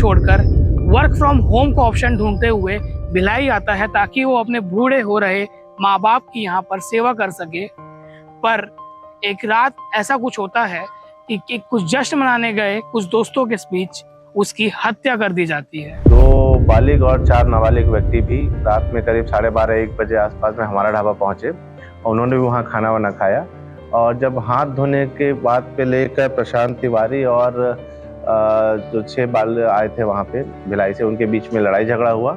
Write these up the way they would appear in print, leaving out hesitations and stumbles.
छोड़कर work from home का option ढूंढते हुए भिलाई आता है ताकि वो अपने बूढ़े हो रहे माँ बाप की यहाँ पर सेवा कर सके। पर एक रात ऐसा कुछ होता है कि कुछ जश्न मनाने गए कुछ दोस्तों के बीच उसकी हत्या कर दी जाती है। 2 बालिग और 4 नाबालिग व्यक्ति भी रात में करीब 12:30-1 बजे आसपास में हमारा ढाबा पहुंचे और उन्होंने भी वहां खाना वाना खाया। और जब हाथ धोने के बाद पे लेकर प्रशांत तिवारी और जो 6 बाल आए थे वहां पे भिलाई से, उनके बीच में लड़ाई झगड़ा हुआ।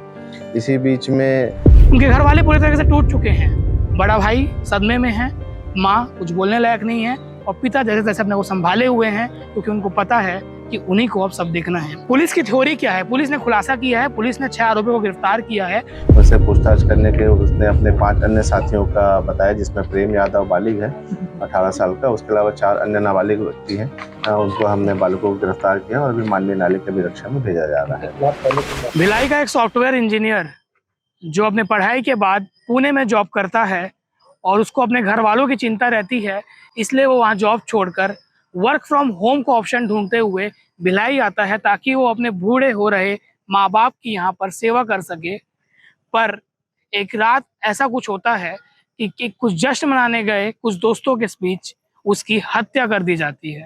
इसी बीच में उनके घर वाले पूरी तरह से टूट चुके हैं। बड़ा भाई सदमे में है, माँ कुछ बोलने लायक नहीं है और पिता जैसे तैसे अपने को संभाले हुए हैं क्योंकि उनको पता है कि उन्हीं को अब सब देखना है। पुलिस की थ्योरी क्या है? पुलिस ने खुलासा किया है, पुलिस ने 6 आरोपियों को गिरफ्तार किया है। उससे पूछताछ करने के उसने अपने 5 अन्य साथियों का बताया, जिसमें प्रेम यादव बालिग है 18 साल का, उसके अलावा 4 अन्य नाबालिग व्यक्ति हैं। उनको हमने बालिगों को गिरफ्तार किया और अभी मानवीय न्यायालय की अभिरक्षा में भेजा जा रहा है। भिलाई का एक सॉफ्टवेयर इंजीनियर जो अपने पढ़ाई के बाद पुणे में जॉब करता है और उसको अपने घर वालों की चिंता रहती है, इसलिए वो वहाँ जॉब छोड़कर वर्क फ्रॉम होम का ऑप्शन ढूंढते हुए भिलाई आता है ताकि वो अपने बूढ़े हो रहे माँ बाप की यहाँ पर सेवा कर सके। पर एक रात ऐसा कुछ होता है कि कुछ जश्न मनाने गए कुछ दोस्तों के बीच उसकी हत्या कर दी जाती है।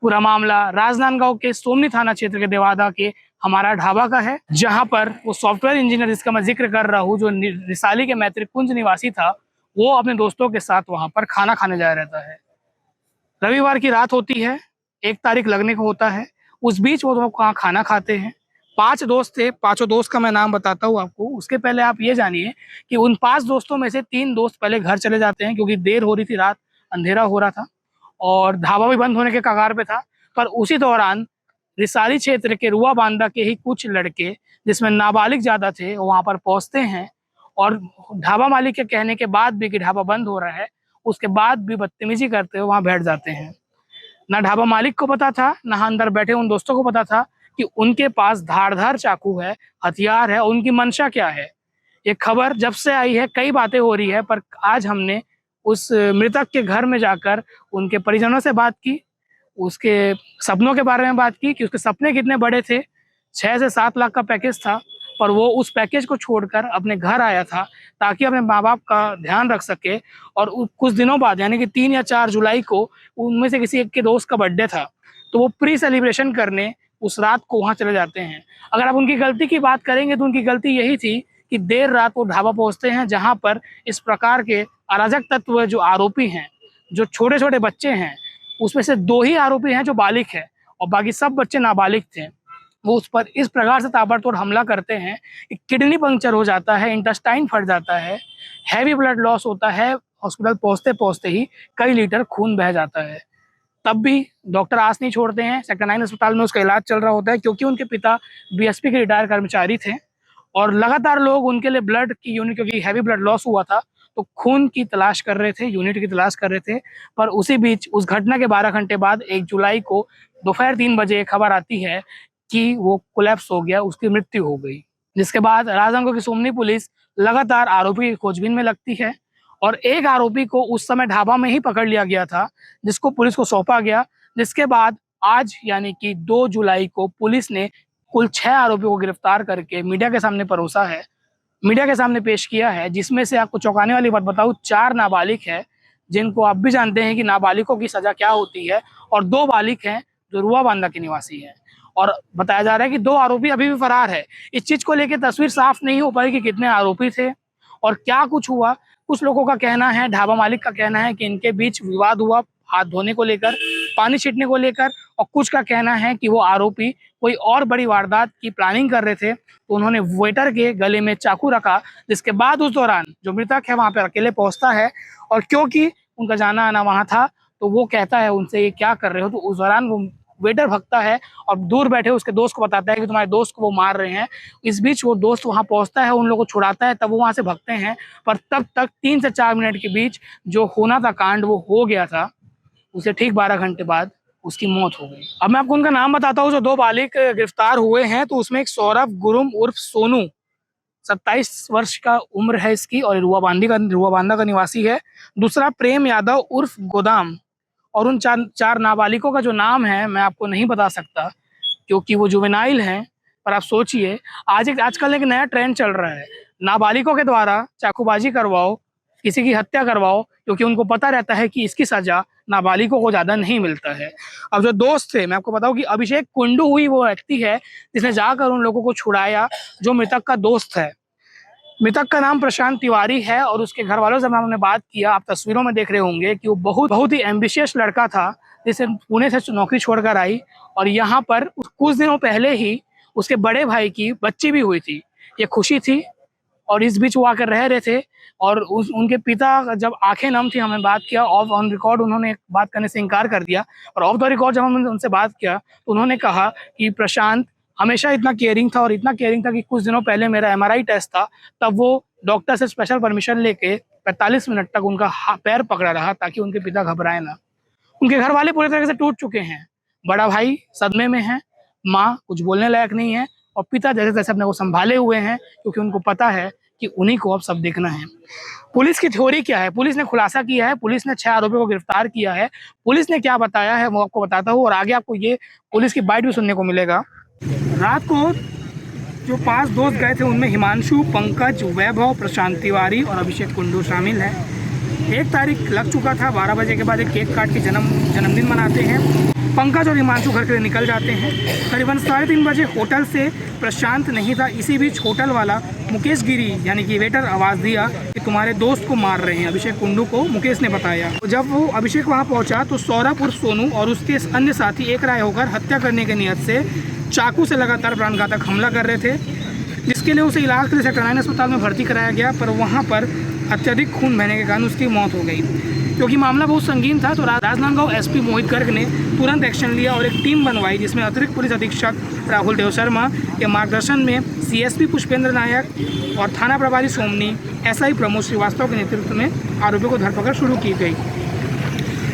पूरा मामला राजनांदगांव के सोमनी थाना क्षेत्र के देवादा के हमारा ढाबा का है, जहां पर वो सॉफ्टवेयर इंजीनियर जिसका मैं जिक्र कर रहा हूँ, जो रिसाली के मैत्री कुंज निवासी था, वो अपने दोस्तों के साथ वहां पर खाना खाने जा रहता है। रविवार की रात होती है, 1 तारीख लगने को होता है। उस बीच वो लोग वहाँ खाना खाते हैं। 5 दोस्त थे, 5 दोस्त का मैं नाम बताता हूँ आपको। उसके पहले आप ये जानिए कि उन 5 दोस्तों में से 3 दोस्त पहले घर चले जाते हैं क्योंकि देर हो रही थी, रात अंधेरा हो रहा था और ढाबा भी बंद होने के कगार पे था। पर उसी दौरान रिसाली क्षेत्र के रुआ बांदा के ही कुछ लड़के, जिसमें नाबालिग ज्यादा थे, वहां पर पहुंचते हैं और ढाबा मालिक के कहने के बाद भी कि ढाबा बंद हो रहा है, उसके बाद भी बदतमीजी करते हुए वहां बैठ जाते हैं। ना ढाबा मालिक को पता था, ना अंदर बैठे उन दोस्तों को पता था कि उनके पास धारदार चाकू है, हथियार है, उनकी मंशा क्या है। ये खबर जब से आई है कई बातें हो रही है, पर आज हमने उस मृतक के घर में जाकर उनके परिजनों से बात की, उसके सपनों के बारे में बात की कि उसके सपने कितने बड़े थे। 6 से 7 लाख का पैकेज था, पर वो उस पैकेज को छोड़कर अपने घर आया था ताकि अपने माँ बाप का ध्यान रख सके। और कुछ दिनों बाद यानी कि 3 या 4 जुलाई को उनमें से किसी एक के दोस्त का बर्थडे था, तो वो प्री सेलिब्रेशन करने उस रात को वहाँ चले जाते हैं। अगर आप उनकी गलती की बात करेंगे तो उनकी गलती यही थी कि देर रात वो ढाबा पहुँचते हैं जहाँ पर इस प्रकार के अराजक तत्व जो आरोपी हैं, जो छोटे छोटे बच्चे हैं, उसमें से 2 ही आरोपी हैं जो बालिग है और बाकी सब बच्चे नाबालिग थे। वो उस पर इस प्रकार से ताबड़तोड़ हमला करते हैं कि किडनी पंक्चर हो जाता है, इंटेस्टाइन फट जाता है, हैवी ब्लड लॉस होता है, हॉस्पिटल पहुंचते पहुंचते ही कई लीटर खून बह जाता है। तब भी डॉक्टर आस नहीं छोड़ते हैं। सेक्टर 9 अस्पताल में उसका इलाज चल रहा होता है क्योंकि उनके पिता बीएसपी के रिटायर्ड कर्मचारी थे और लगातार लोग उनके लिए ब्लड की यूनिट, क्योंकि हैवी ब्लड लॉस हुआ था तो खून की तलाश कर रहे थे, यूनिट की तलाश कर रहे थे। पर उसी बीच उस घटना के 12 घंटे बाद 1 जुलाई को दोपहर 3 बजे खबर आती है कि वो कोलैप्स हो गया, उसकी मृत्यु हो गई। जिसके बाद राजनांदगांव की सोमनी पुलिस लगातार आरोपी की खोजबीन में लगती है और एक आरोपी को उस समय ढाबा में ही पकड़ लिया गया था, जिसको पुलिस को सौंपा गया। जिसके बाद आज यानी कि 2 जुलाई को पुलिस ने कुल 6 आरोपियों को गिरफ्तार करके मीडिया के सामने परोसा है, मीडिया के सामने पेश किया है, जिसमें से आपको चौंकाने वाली बात बताऊं, 4 नाबालिग है जिनको आप भी जानते हैं कि नाबालिगों की सजा क्या होती है, और 2 बालिग हैं जो रुआ बांदा के निवासी हैं। और बताया जा रहा है कि 2 आरोपी अभी भी फरार है। इस चीज को लेकर तस्वीर साफ नहीं हो पाई कि कितने आरोपी थे और क्या कुछ हुआ। कुछ लोगों का कहना है, ढाबा मालिक का कहना है कि इनके बीच विवाद हुआ हाथ धोने को लेकर, पानी छींटने को लेकर, और कुछ का कहना है कि वो आरोपी कोई और बड़ी वारदात की प्लानिंग कर रहे थे तो उन्होंने वेटर के गले में चाकू रखा, जिसके बाद उस दौरान जो मृतक है वहां पर अकेले पहुंचता है और क्योंकि उनका जाना आना वहां था तो वो कहता है उनसे, ये क्या कर रहे हो। तो उस दौरान वो वेटर भगता है और दूर बैठे उसके दोस्त को बताता है कि तुम्हारे दोस्त को वो मार रहे हैं। इस बीच वो दोस्त वहां पहुंचता है, उन लोगों को छुड़ाता है, तब वो वहां से भगते हैं। पर तब तक 3 से 4 मिनट के बीच जो होना था कांड वो हो गया था। उसे ठीक 12 घंटे बाद उसकी मौत हो गई। अब मैं आपको उनका नाम बताता हूँ जो 2 बालिग गिरफ्तार हुए हैं। तो उसमें एक सौरभ गुरुम उर्फ सोनू, 27 वर्ष का उम्र है इसकी और रुआ बांदा का निवासी है। दूसरा प्रेम यादव उर्फ गोदाम, और उन 4 नाबालिगों का जो नाम है मैं आपको नहीं बता सकता क्योंकि वो जुवेनाइल हैं। पर आप सोचिए, आजकल एक नया ट्रेंड चल रहा है, नाबालिगों के द्वारा चाकूबाजी करवाओ, किसी की हत्या करवाओ, क्योंकि उनको पता रहता है कि इसकी सजा नाबालिगों को ज़्यादा नहीं मिलता है। अब जो दोस्त थे, मैं आपको बताऊं कि अभिषेक कुंडू हुई वो व्यक्ति है जिसने जाकर उन लोगों को छुड़ाया जो मृतक का दोस्त है। मृतक का नाम प्रशांत तिवारी है और उसके घर वालों से हमने बात किया। आप तस्वीरों में देख रहे होंगे कि वो बहुत ही एम्बिशियस लड़का था, जिसे पुणे से नौकरी छोड़कर आई और यहाँ पर कुछ दिनों पहले ही उसके बड़े भाई की बच्ची भी हुई थी। ये खुशी थी और इस बीच वो आकर रह रहे थे और उनके पिता जब आंखें नम थी, हमें बात किया, ऑन रिकॉर्ड उन्होंने बात करने से इनकार कर दिया और ऑफ द रिकॉर्ड जब हमने उनसे बात किया तो उन्होंने कहा कि प्रशांत हमेशा इतना केयरिंग था और इतना केयरिंग था कि कुछ दिनों पहले मेरा MRI टेस्ट था, तब वो डॉक्टर से स्पेशल परमिशन लेके 45 मिनट तक उनका पैर पकड़ा रहा ताकि उनके पिता घबराए ना। उनके घर वाले पूरी तरह से टूट चुके हैं, बड़ा भाई सदमे में है, माँ कुछ बोलने लायक नहीं है और पिता जैसे तैसे अपने को संभाले हुए हैं क्योंकि उनको पता है कि उन्हीं को अब सब देखना है। पुलिस की थ्योरी क्या है? पुलिस ने खुलासा किया है, पुलिस ने 6 आरोपियों को गिरफ्तार किया है। पुलिस ने क्या बताया है वो आपको बताता हूँ और आगे आपको ये पुलिस की बाइट भी सुनने को मिलेगा। रात को जो 5 दोस्त गए थे उनमें हिमांशु, पंकज, वैभव, प्रशांत तिवारी और अभिषेक कुंडू शामिल है। 1 तारीख लग चुका था, 12 बजे के बाद एक केक काट के जन्मदिन मनाते हैं। पंकज और हिमांशु घर के लिए निकल जाते हैं। करीबन 3:30 बजे होटल से प्रशांत नहीं था, इसी बीच होटल वाला मुकेश गिरी यानी कि वेटर आवाज़ दिया कि तुम्हारे दोस्त को मार रहे हैं। अभिषेक कुंडू को मुकेश ने बताया। जब वो अभिषेक वहाँ पहुँचा तो सौरभ उर्फ सोनू और उसके अन्य साथी एक राय होकर हत्या करने की नियत से चाकू से लगातार प्राणघातक हमला कर रहे थे, जिसके लिए उसे इलाज के लिए सेक्टर 9 अस्पताल में भर्ती कराया गया, पर वहाँ पर अत्यधिक खून बहने के कारण उसकी मौत हो गई। क्योंकि मामला बहुत संगीन था तो राजनांदगांव SP मोहित गर्ग ने तुरंत एक्शन लिया और एक टीम बनवाई जिसमें अतिरिक्त पुलिस अधीक्षक राहुल देव शर्मा के मार्गदर्शन में CSP पुष्पेंद्र नायक और थाना प्रभारी सोमनी, SI प्रमोद श्रीवास्तव के नेतृत्व में आरोपियों को धरपकड़ शुरू की गई।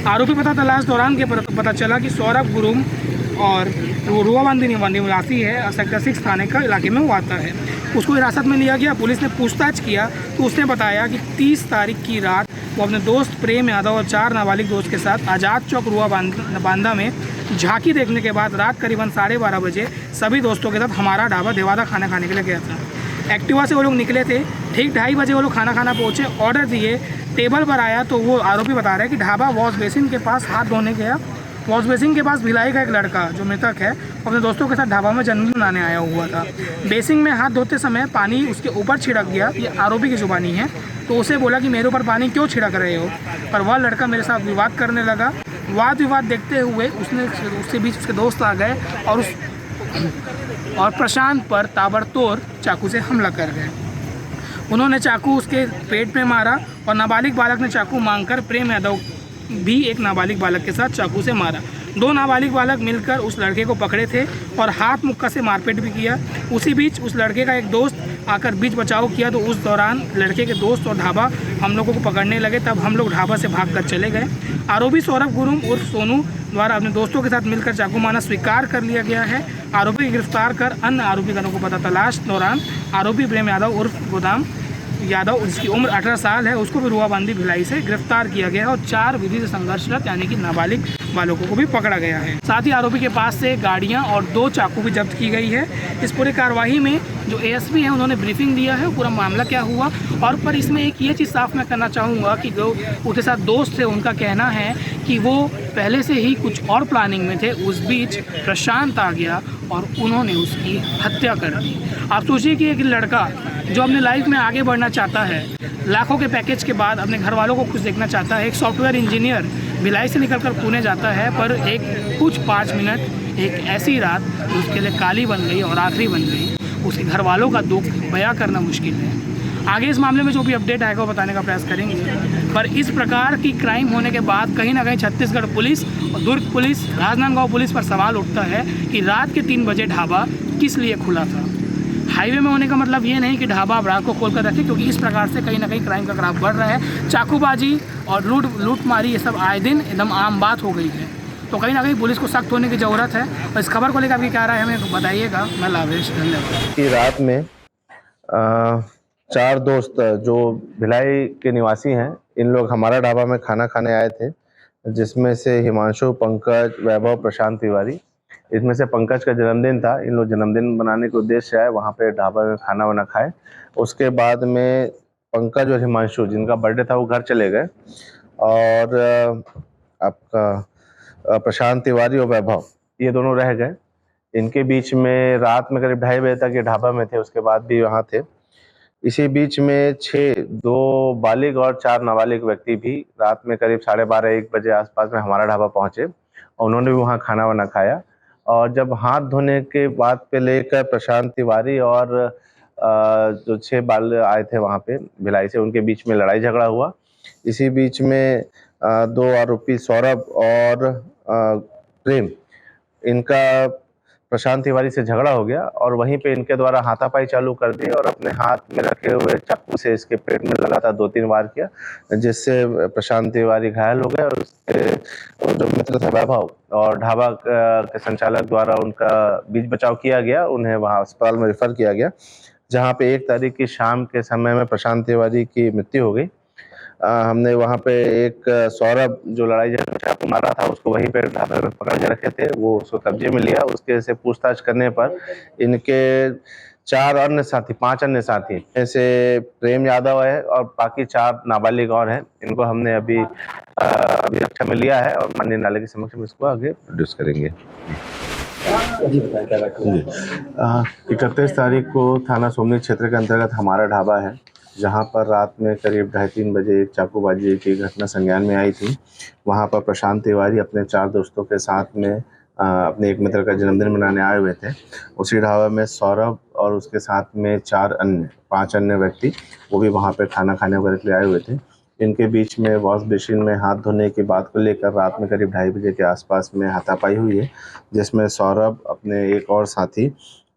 आरोपी पता तलाश दौरान के पता चला कि सौरभ गुरुम और वो रुआबांदी निवासी है और सेक्टर 6 थाने का इलाके में वो आता है। उसको हिरासत में लिया गया। पुलिस ने पूछताछ किया तो उसने बताया कि 30 तारीख की रात वो अपने दोस्त प्रेम यादव और 4 नाबालिग दोस्त के साथ आज़ाद चौक रुआबांदा में झांकी देखने के बाद रात करीबन 12:30 बजे सभी दोस्तों के साथ हमारा ढाबा देवादा खाना खाने के लिए गया था। एक्टिवा से वो लोग निकले थे। ठीक 2:30 बजे वो लोग खाना खाना पहुँचे, ऑर्डर दिए, टेबल पर आया तो वो आरोपी बता रहा है कि ढाबा वॉश बेसिन के पास हाथ धोने गया। वॉश बेसिन के पास भिलाई का एक लड़का जो मृतक है अपने दोस्तों के साथ ढाबा में जन्मदिन मनाने आया हुआ था। बेसिन में हाथ धोते समय पानी उसके ऊपर छिड़क गया, ये आरोपी की जुबानी है। तो उसे बोला कि मेरे ऊपर पानी क्यों छिड़क रहे हो, पर वह लड़का मेरे साथ विवाद करने लगा। वाद विवाद देखते हुए उसके बीच उसके दोस्त आ गए और प्रशांत पर ताबड़तोड़ चाकू से हमला कर गए। उन्होंने चाकू उसके पेट में मारा और नाबालिग बालक ने चाकू मांगकर प्रेम यादव भी एक नाबालिग बालक के साथ चाकू से मारा। 2 नाबालिग बालक मिलकर उस लड़के को पकड़े थे और हाथ मुक्का से मारपीट भी किया। उसी बीच उस लड़के का एक दोस्त आकर बीच बचाव किया तो उस दौरान लड़के के दोस्त और ढाबा हम लोगों को पकड़ने लगे, तब हम लोग ढाबा से भागकर चले गए। आरोपी सौरभ गुरुम उर्फ सोनू द्वारा अपने दोस्तों के साथ मिलकर चाकू मारना स्वीकार कर लिया गया है। आरोपी की गिरफ्तार कर अन्य आरोपीगणों को पता तलाश दौरान आरोपी प्रेम यादव उर्फ गोदाम यादव, जिसकी उम्र 18 साल है, उसको भी रुआबांदी भिलाई से गिरफ्तार किया गया है और 4 विधि से संघर्षरत यानी कि नाबालिग बालकों को भी पकड़ा गया है। साथ ही आरोपी के पास से गाड़ियां और 2 चाकू भी जब्त की गई है। इस पूरी कार्रवाई में जो ASP है उन्होंने ब्रीफिंग दिया है पूरा मामला क्या हुआ। और पर इसमें एक ये चीज़ साफ मैं करना चाहूँगा कि जो उसके साथ दोस्त थे उनका कहना है कि वो पहले से ही कुछ और प्लानिंग में थे, उस बीच प्रशांत आ गया और उन्होंने उसकी हत्या कर दी। आप सोचिए कि एक लड़का जो अपनी लाइफ में आगे बढ़ना चाहता है, लाखों के पैकेज के बाद अपने घर वालों को खुश देखना चाहता है, एक सॉफ्टवेयर इंजीनियर भिलाई से निकलकर पुणे जाता है, पर एक कुछ 5 मिनट एक ऐसी रात उसके लिए काली बन गई और आखिरी बन गई। उसके घर वालों का दुख बयां करना मुश्किल है। आगे इस मामले में जो भी अपडेट आएगा वो बताने का प्रयास करेंगे, पर इस प्रकार की क्राइम होने के बाद कहीं ना कहीं छत्तीसगढ़ पुलिस और दुर्ग पुलिस, राजनांदगांव पुलिस पर सवाल उठता है कि रात के 3 बजे ढाबा किस लिए खुला था। हाईवे में होने का मतलब ये नहीं कि ढाबा आप रात को खोल कर रखें, क्योंकि इस प्रकार से कहीं ना कहीं क्राइम का ग्राफ बढ़ रहा है। चाकूबाजी और लूटमारी ये सब आए दिन एकदम आम बात हो गई है, तो कहीं ना कहीं पुलिस को सख्त होने की ज़रूरत है। और इस खबर को लेकर आपकी क्या राय है हमें बताइएगा। मैं लावेश, धन्यवाद। रात में 4 दोस्त जो भिलाई के निवासी हैं, इन लोग हमारा ढाबा में खाना खाने आए थे, जिसमें से हिमांशु, पंकज, वैभव, प्रशांत तिवारी इसमें से पंकज का जन्मदिन था। इन लोग जन्मदिन मनाने के उद्देश्य से आए, वहाँ पे ढाबा में खाना वाना खाए। उसके बाद में पंकज और हिमांशु जिनका बर्थडे था वो घर चले गए, और आपका प्रशांत तिवारी और वैभव ये दोनों रह गए। इनके बीच में रात में करीब 2:30 बजे तक ये ढाबा में थे, उसके बाद भी वहाँ थे। इसी बीच में 2 बालिग और 4 नाबालिग व्यक्ति भी रात में करीब 12:30-1 बजे आसपास में हमारा ढाबा पहुंचे, और उन्होंने भी वहाँ खाना वाना खाया। और जब हाथ धोने के बाद पे लेकर प्रशांत तिवारी और जो 6 बाल आए थे वहाँ पे भिलाई से, उनके बीच में लड़ाई झगड़ा हुआ। इसी बीच में 2 आरोपी सौरभ और प्रेम, इनका प्रशांत तिवारी से झगड़ा हो गया, और वहीं पे इनके द्वारा हाथापाई चालू कर दी और अपने हाथ में रखे हुए चाकू से इसके पेट में लगातार 2-3 वार किया, जिससे प्रशांत तिवारी घायल हो गए। और उसके जो मित्र थे वैभव और ढाबा के संचालक द्वारा उनका बीच बचाव किया गया, उन्हें वहाँ अस्पताल में रेफर किया गया, जहाँ पे 1 तारीख की शाम के समय में प्रशांत तिवारी की मृत्यु हो गई। हमने वहाँ पे एक सौरभ जो लड़ाई झगड़े में चाकू मारा था, उसको वहीं पे ढाबे में पकड़ के रखे थे, वो उसको कब्जे में लिया। उसके से पूछताछ करने पर इनके 5 अन्य साथी जैसे प्रेम यादव है और बाकी 4 नाबालिग और हैं, इनको हमने अभी रक्षा में लिया है और माननीय न्यायालय के समक्ष इसको आगे प्रोड्यूस करेंगे। जी बताएं क्या रखा? 31 तारीख को थाना सोमनी क्षेत्र के अंतर्गत हमारा ढाबा है, जहाँ पर रात में करीब 2:30-3 बजे एक चाकूबाजी की घटना संज्ञान में आई थी। वहाँ पर प्रशांत तिवारी अपने 4 दोस्तों के साथ में अपने एक मित्र का जन्मदिन मनाने आए हुए थे। उसी ढाबा में सौरभ और उसके साथ में 5 अन्य व्यक्ति वो भी वहाँ पे खाना खाने वगैरह के लिए आए हुए थे। इनके बीच में वॉश बेसिन में हाथ धोने की बात को लेकर रात में करीब 2:30 बजे के आसपास में हाथापाई हुई है, जिसमें सौरभ अपने एक और साथी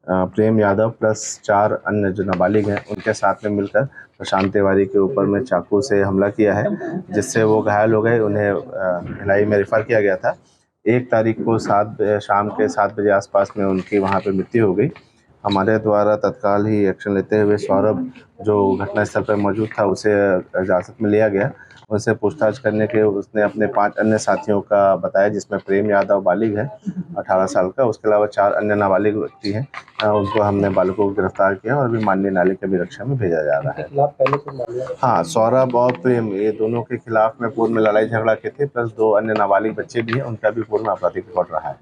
प्रेम यादव प्लस 4 अन्य जो नाबालिग हैं उनके साथ में मिलकर प्रशांत तिवारी के ऊपर में चाकू से हमला किया है, जिससे वो घायल हो गए। उन्हें भिलाई में रेफर किया गया था। 1 तारीख को शाम के 7 बजे आसपास में उनकी वहाँ पे मृत्यु हो गई। हमारे द्वारा तत्काल ही एक्शन लेते हुए सौरभ जो घटनास्थल पर मौजूद था उसे हिरासत में लिया गया। उनसे पूछताछ करने के उसने अपने 5 अन्य साथियों का बताया, जिसमें प्रेम यादव बालिग है 18 साल का, उसके अलावा 4 अन्य नाबालिग व्यक्ति हैं। उनको हमने बालकों को गिरफ्तार किया और अभी माननीय न्यायालय की अभिरक्षा में भेजा जा रहा है। हाँ, सौरभ और प्रेम ये दोनों के खिलाफ में पूर्व में लड़ाई झगड़ा के थे, प्लस 2 अन्य नाबालिग बच्चे भी हैं, उनका भी पूर्व में आपराधिक रिकॉर्ड रहा है।